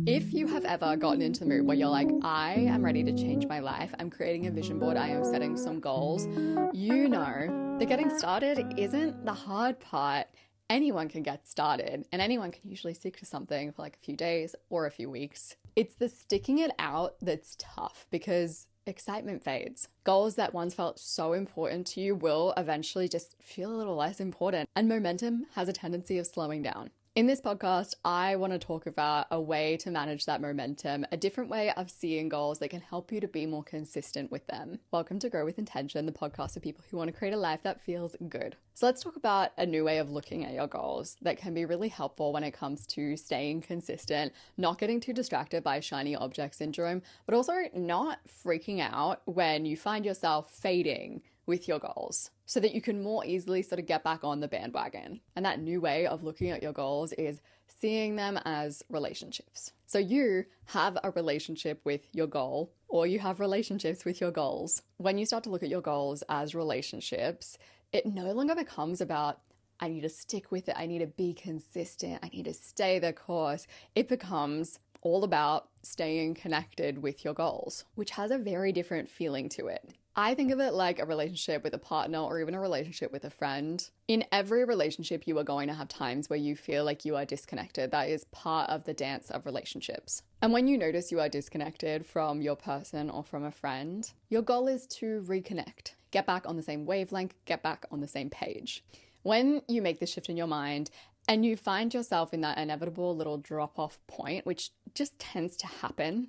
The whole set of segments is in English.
If you have ever gotten into the mood where you're like, I am ready to change my life, I'm creating a vision board, I am setting some goals, you know that getting started isn't the hard part. Anyone can get started, and anyone can usually stick to something for like a few days or a few weeks. It's the sticking it out that's tough because excitement fades. Goals that once felt so important to you will eventually just feel a little less important, and momentum has a tendency of slowing down. In this podcast, I want to talk about a way to manage that momentum, a different way of seeing goals that can help you to be more consistent with them. Welcome to Grow with Intention, the podcast for people who want to create a life that feels good. So let's talk about a new way of looking at your goals that can be really helpful when it comes to staying consistent, not getting too distracted by shiny object syndrome, but also not freaking out when you find yourself fading with your goals, so that you can more easily sort of get back on the bandwagon. And that new way of looking at your goals is seeing them as relationships. So you have a relationship with your goal, or you have relationships with your goals. When you start to look at your goals as relationships, it no longer becomes about, I need to stick with it, I need to be consistent, I need to stay the course. It becomes all about staying connected with your goals, which has a very different feeling to it. I think of it like a relationship with a partner or even a relationship with a friend. In every relationship, you are going to have times where you feel like you are disconnected. That is part of the dance of relationships. And when you notice you are disconnected from your person or from a friend, your goal is to reconnect, get back on the same wavelength, get back on the same page. When you make this shift in your mind and you find yourself in that inevitable little drop-off point, which just tends to happen,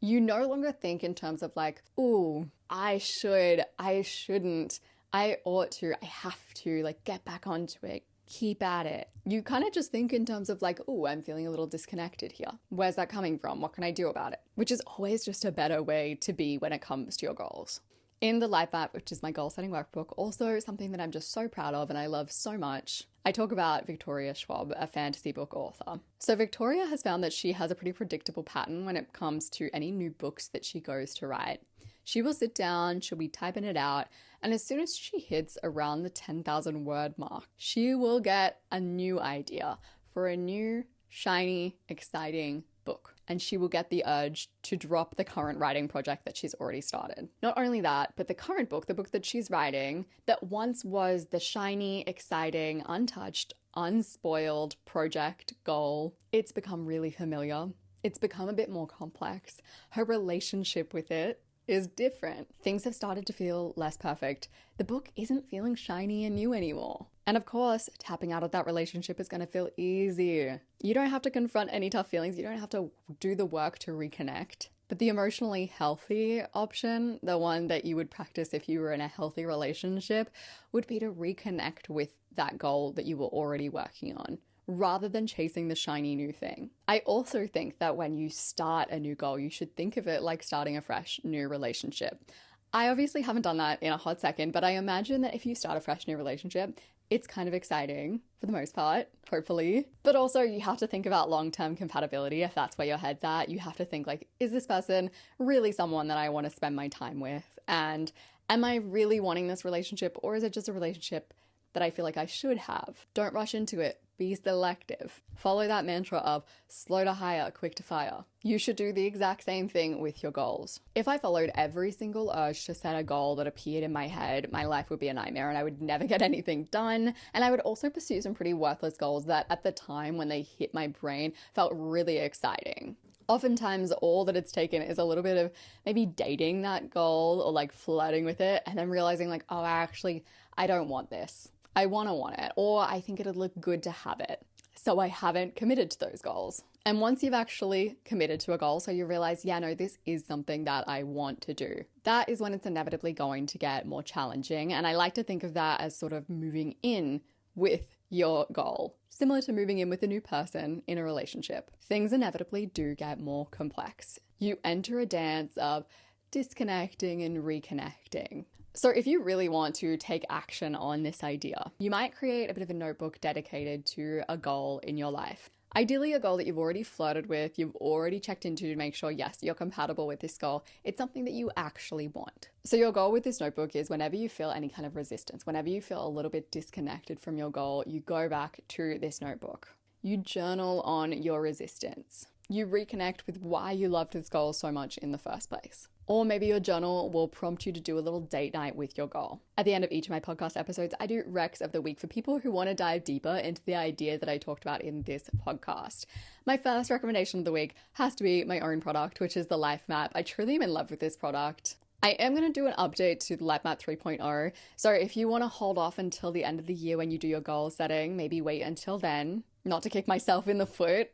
you no longer think in terms of like, ooh, I should, I shouldn't, I ought to, I have to, like, get back onto it, keep at it. You kind of just think in terms of like, ooh, I'm feeling a little disconnected here. Where's that coming from? What can I do about it? Which is always just a better way to be when it comes to your goals. In the Life app, which is my goal setting workbook, also something that I'm just so proud of and I love so much, I talk about Victoria Schwab, a fantasy book author. So Victoria has found that she has a pretty predictable pattern when it comes to any new books that she goes to write. She will sit down, she'll be typing it out, and as soon as she hits around the 10,000 word mark, she will get a new idea for a new, shiny, exciting book. And she will get the urge to drop the current writing project that she's already started. Not only that, but the current book, the book that she's writing, that once was the shiny, exciting, untouched, unspoiled project goal, it's become really familiar. It's become a bit more complex. Her relationship with it is different. Things have started to feel less perfect. The book isn't feeling shiny and new anymore. And of course, tapping out of that relationship is going to feel easy. You don't have to confront any tough feelings. You don't have to do the work to reconnect. But the emotionally healthy option, the one that you would practice if you were in a healthy relationship, would be to reconnect with that goal that you were already working on, rather than chasing the shiny new thing. I also think that when you start a new goal, you should think of it like starting a fresh new relationship. I obviously haven't done that in a hot second, but I imagine that if you start a fresh new relationship, it's kind of exciting for the most part, hopefully. But also you have to think about long-term compatibility if that's where your head's at. You have to think like, is this person really someone that I want to spend my time with? And am I really wanting this relationship, or is it just a relationship that I feel like I should have? Don't rush into it. Be selective. Follow that mantra of slow to hire, quick to fire. You should do the exact same thing with your goals. If I followed every single urge to set a goal that appeared in my head, my life would be a nightmare and I would never get anything done. And I would also pursue some pretty worthless goals that at the time when they hit my brain felt really exciting. Oftentimes, all that it's taken is a little bit of maybe dating that goal or like flirting with it and then realizing like, oh, I don't want this. I want it, or I think it'd look good to have it. So I haven't committed to those goals. And once you've actually committed to a goal, so you realize, yeah, no, this is something that I want to do, that is when it's inevitably going to get more challenging. And I like to think of that as sort of moving in with your goal, similar to moving in with a new person in a relationship. Things inevitably do get more complex. You enter a dance of disconnecting and reconnecting. So if you really want to take action on this idea, you might create a bit of a notebook dedicated to a goal in your life. Ideally, a goal that you've already flirted with, you've already checked into to make sure, yes, you're compatible with this goal. It's something that you actually want. So your goal with this notebook is whenever you feel any kind of resistance, whenever you feel a little bit disconnected from your goal, you go back to this notebook. You journal on your resistance. you reconnect with why you loved this goal so much in the first place. Or maybe your journal will prompt you to do a little date night with your goal. At the end of each of my podcast episodes, I do Recs of the Week for people who want to dive deeper into the idea that I talked about in this podcast. My first recommendation of the week has to be my own product, which is the Life Map. I truly am in love with this product. I am going to do an update to the Life Map 3.0. So if you want to hold off until the end of the year when you do your goal setting, maybe wait until then, not to kick myself in the foot.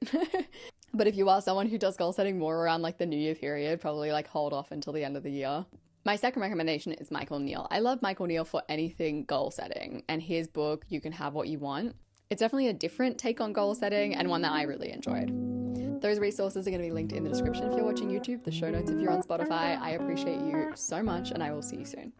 But if you are someone who does goal setting more around like the New Year period, probably like hold off until the end of the year. My second recommendation is Michael Neill. I love Michael Neill for anything goal setting, and his book, You Can Have What You Want. It's definitely a different take on goal setting and one that I really enjoyed. Those resources are going to be linked in the description if you're watching YouTube, the show notes if you're on Spotify. I appreciate you so much, and I will see you soon.